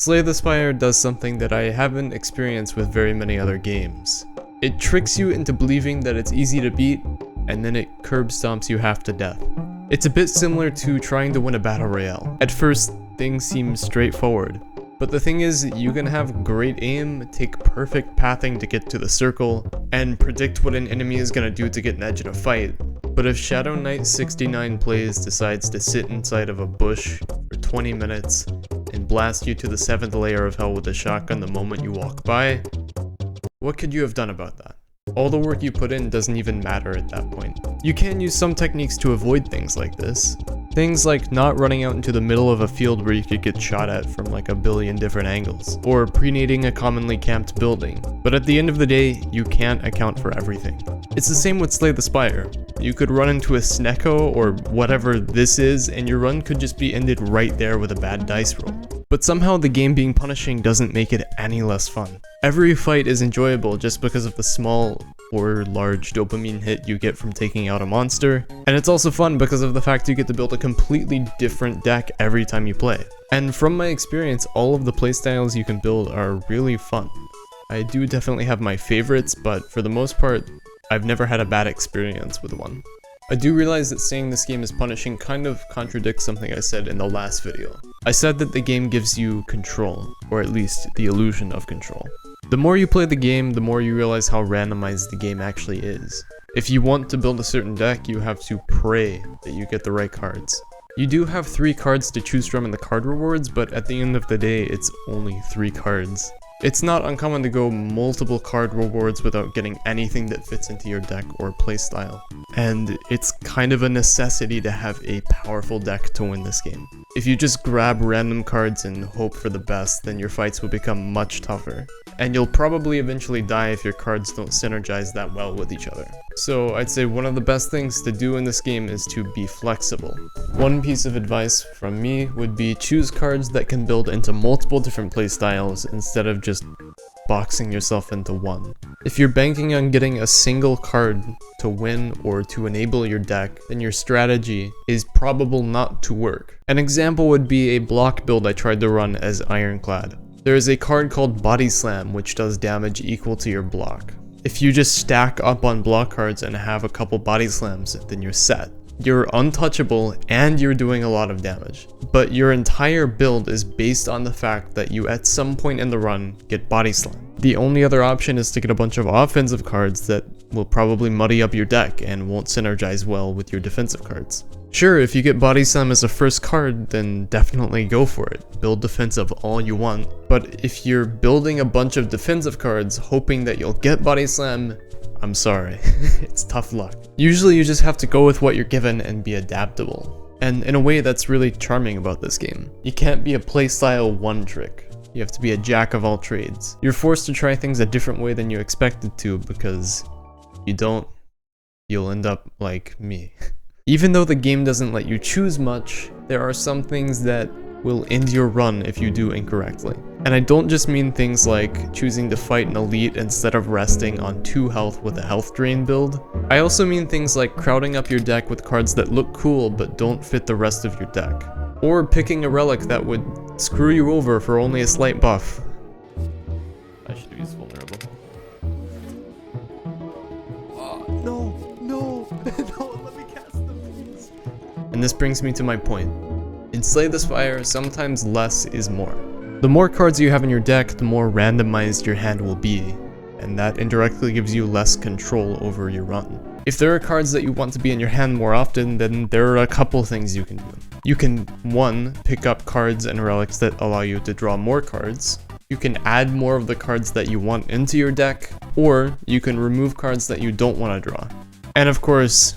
Slay the Spire does something that I haven't experienced with very many other games. It tricks you into believing that it's easy to beat, and then it curb stomps you half to death. It's a bit similar to trying to win a battle royale. At first, things seem straightforward, but the thing is, you can have great aim, take perfect pathing to get to the circle, and predict what an enemy is gonna do to get an edge in a fight. But if Shadow Knight 69 plays decides to sit inside of a bush for 20 minutes and blast you to the 7th layer of hell with a shotgun the moment you walk by, what could you have done about that? All the work you put in doesn't even matter at that point. You can use some techniques to avoid things like this. Things like not running out into the middle of a field where you could get shot at from like a billion different angles, or pre-nading a commonly camped building. But at the end of the day, you can't account for everything. It's the same with Slay the Spire. You could run into a Snecko or whatever this is, and your run could just be ended right there with a bad dice roll. But somehow the game being punishing doesn't make it any less fun. Every fight is enjoyable just because of the small or large dopamine hit you get from taking out a monster, and it's also fun because of the fact you get to build a completely different deck every time you play. And from my experience, all of the playstyles you can build are really fun. I do definitely have my favorites, but for the most part, I've never had a bad experience with one. I do realize that saying this game is punishing kind of contradicts something I said in the last video. I said that the game gives you control, or at least the illusion of control. The more you play the game, the more you realize how randomized the game actually is. If you want to build a certain deck, you have to pray that you get the right cards. You do have 3 cards to choose from in the card rewards, but at the end of the day, it's only 3 cards. It's not uncommon to go multiple card rewards without getting anything that fits into your deck or playstyle. And it's kind of a necessity to have a powerful deck to win this game. If you just grab random cards and hope for the best, then your fights will become much tougher. And you'll probably eventually die if your cards don't synergize that well with each other. So I'd say one of the best things to do in this game is to be flexible. One piece of advice from me would be choose cards that can build into multiple different playstyles instead of just boxing yourself into one. If you're banking on getting a single card to win or to enable your deck, then your strategy is probable not to work. An example would be a block build I tried to run as Ironclad. There is a card called Body Slam which does damage equal to your block. If you just stack up on block cards and have a couple Body Slams, then you're set. You're untouchable and you're doing a lot of damage. But your entire build is based on the fact that you at some point in the run get Body Slam. The only other option is to get a bunch of offensive cards that will probably muddy up your deck and won't synergize well with your defensive cards. Sure, if you get Body Slam as a first card, then definitely go for it. Build defensive all you want. But if you're building a bunch of defensive cards hoping that you'll get Body Slam, I'm sorry, it's tough luck. Usually you just have to go with what you're given and be adaptable. And in a way that's really charming about this game. You can't be a playstyle one trick. You have to be a jack of all trades. You're forced to try things a different way than you expected to, because if you don't, you'll end up like me. Even though the game doesn't let you choose much, there are some things that will end your run if you do incorrectly. And I don't just mean things like choosing to fight an elite instead of resting on 2 health with a health drain build. I also mean things like crowding up your deck with cards that look cool but don't fit the rest of your deck. Or picking a relic that would screw you over for only a slight buff. I should use vulnerable. No, no, let me cast them, please. And this brings me to my point. In Slay the Spire, sometimes less is more. The more cards you have in your deck, the more randomized your hand will be, and that indirectly gives you less control over your run. If there are cards that you want to be in your hand more often, then there are a couple things you can do. You can, 1, pick up cards and relics that allow you to draw more cards. You can add more of the cards that you want into your deck, or you can remove cards that you don't want to draw. And of course,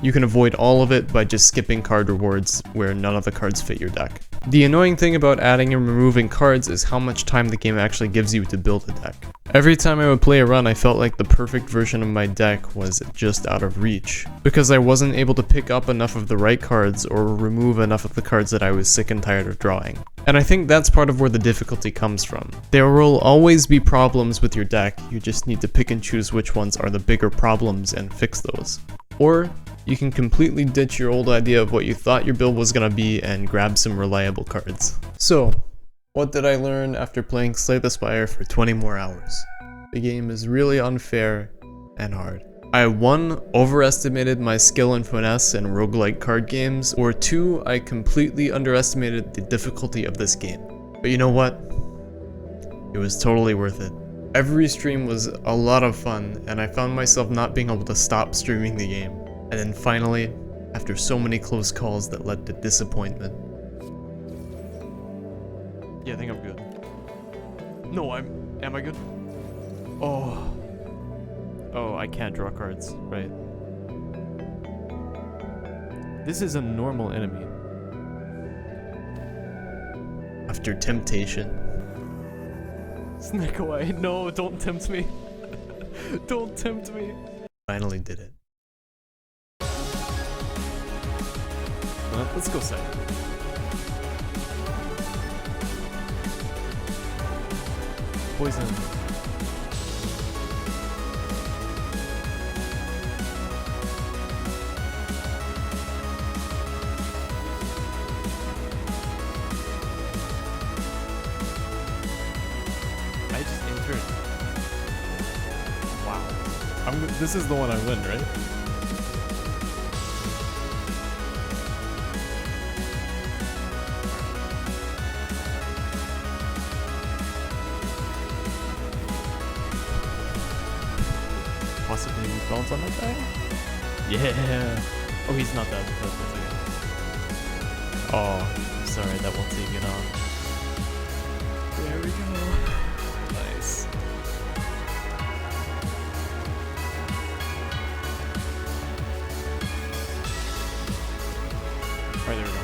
you can avoid all of it by just skipping card rewards where none of the cards fit your deck. The annoying thing about adding and removing cards is how much time the game actually gives you to build a deck. Every time I would play a run, I felt like the perfect version of my deck was just out of reach, because I wasn't able to pick up enough of the right cards or remove enough of the cards that I was sick and tired of drawing. And I think that's part of where the difficulty comes from. There will always be problems with your deck, you just need to pick and choose which ones are the bigger problems and fix those. Or you can completely ditch your old idea of what you thought your build was gonna be and grab some reliable cards. So, What did I learn after playing Slay the Spire for 20 more hours? The game is really unfair and hard. I 1. Overestimated my skill and finesse in roguelike card games, or 2. I completely underestimated the difficulty of this game. But you know what? It was totally worth it. Every stream was a lot of fun, and I found myself not being able to stop streaming the game. And then finally, after so many close calls that led to disappointment. Yeah, I think I'm good. No, am I good? Oh, I can't draw cards, right? This is a normal enemy. After temptation. Sneak away. No, don't tempt me. Don't tempt me. Finally did it. Let's go second. Poison. I just entered. Wow. This is the one I win, right? Possibly bounce on that guy? Yeah. Oh, he's not that. Oh, I'm sorry, that won't take it on. There we go. Nice. Alright, there we go.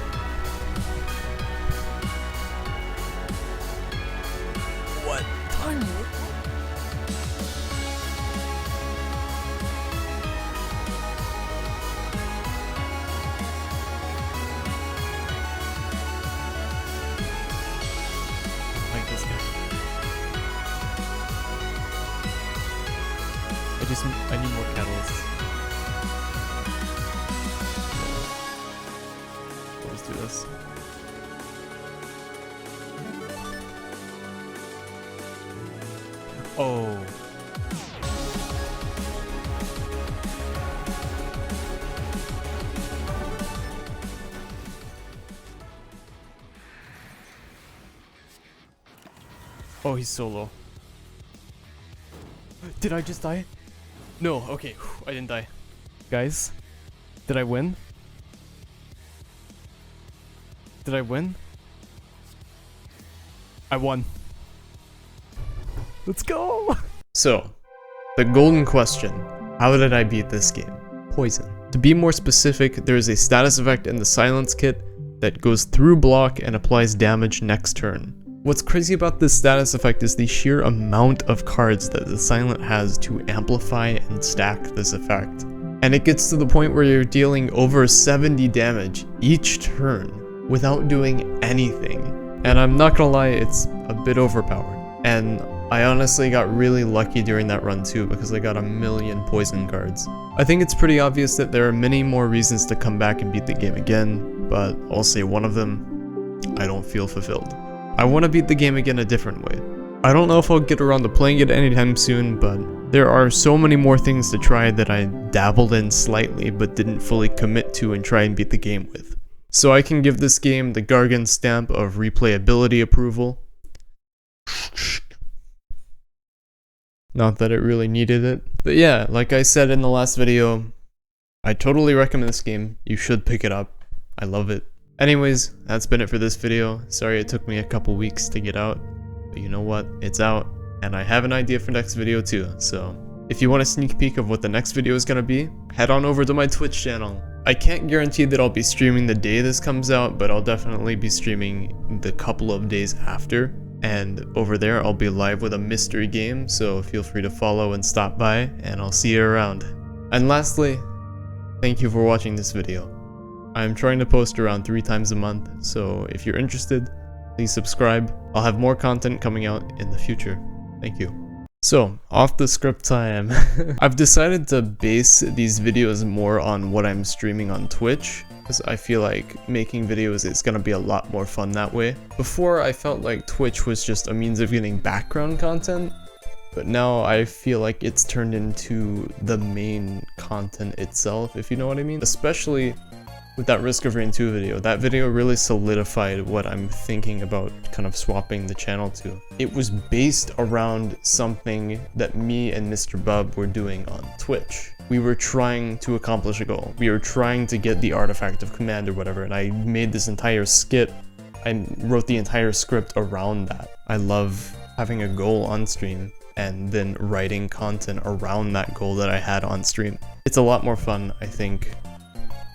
What? Time? This guy. I need more catalysts. Let's do this. Oh. Oh, he's so low. Did I just die? No, okay, I didn't die. Guys, did I win? Did I win? I won. Let's go! So, the golden question. How did I beat this game? Poison. To be more specific, there is a status effect in the silence kit that goes through block and applies damage next turn. What's crazy about this status effect is the sheer amount of cards that the Silent has to amplify and stack this effect. And it gets to the point where you're dealing over 70 damage each turn without doing anything. And I'm not gonna lie, it's a bit overpowered. And I honestly got really lucky during that run too, because I got a million poison cards. I think it's pretty obvious that there are many more reasons to come back and beat the game again, but I'll say one of them, I don't feel fulfilled. I want to beat the game again a different way. I don't know if I'll get around to playing it anytime soon, but there are so many more things to try that I dabbled in slightly but didn't fully commit to and try and beat the game with. So I can give this game the Gargan stamp of replayability approval. Not that it really needed it. But yeah, like I said in the last video, I totally recommend this game. You should pick it up. I love it. Anyways, that's been it for this video. Sorry it took me a couple weeks to get out, but you know what? It's out, and I have an idea for next video too, so if you want a sneak peek of what the next video is gonna be, head on over to my Twitch channel. I can't guarantee that I'll be streaming the day this comes out, but I'll definitely be streaming the couple of days after, and over there I'll be live with a mystery game, so feel free to follow and stop by, and I'll see you around. And lastly, thank you for watching this video. I'm trying to post around 3 times a month, so if you're interested, please subscribe. I'll have more content coming out in the future. Thank you. So, off the script time. I've decided to base these videos more on what I'm streaming on Twitch, because I feel like making videos is gonna be a lot more fun that way. Before, I felt like Twitch was just a means of getting background content, but now I feel like it's turned into the main content itself, if you know what I mean. Especially with that Risk of Rain 2 video. That video really solidified what I'm thinking about kind of swapping the channel to. It was based around something that me and Mr. Bub were doing on Twitch. We were trying to accomplish a goal. We were trying to get the Artifact of Command or whatever, and I made this entire skit. I wrote the entire script around that. I love having a goal on stream and then writing content around that goal that I had on stream. It's a lot more fun, I think.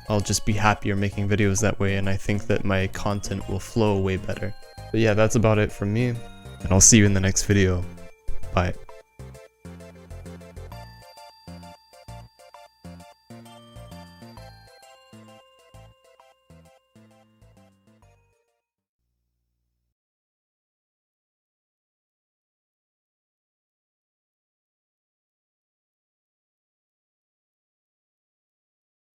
I'll just be happier making videos that way, and I think that my content will flow way better. But yeah, that's about it from me, and I'll see you in the next video. Bye.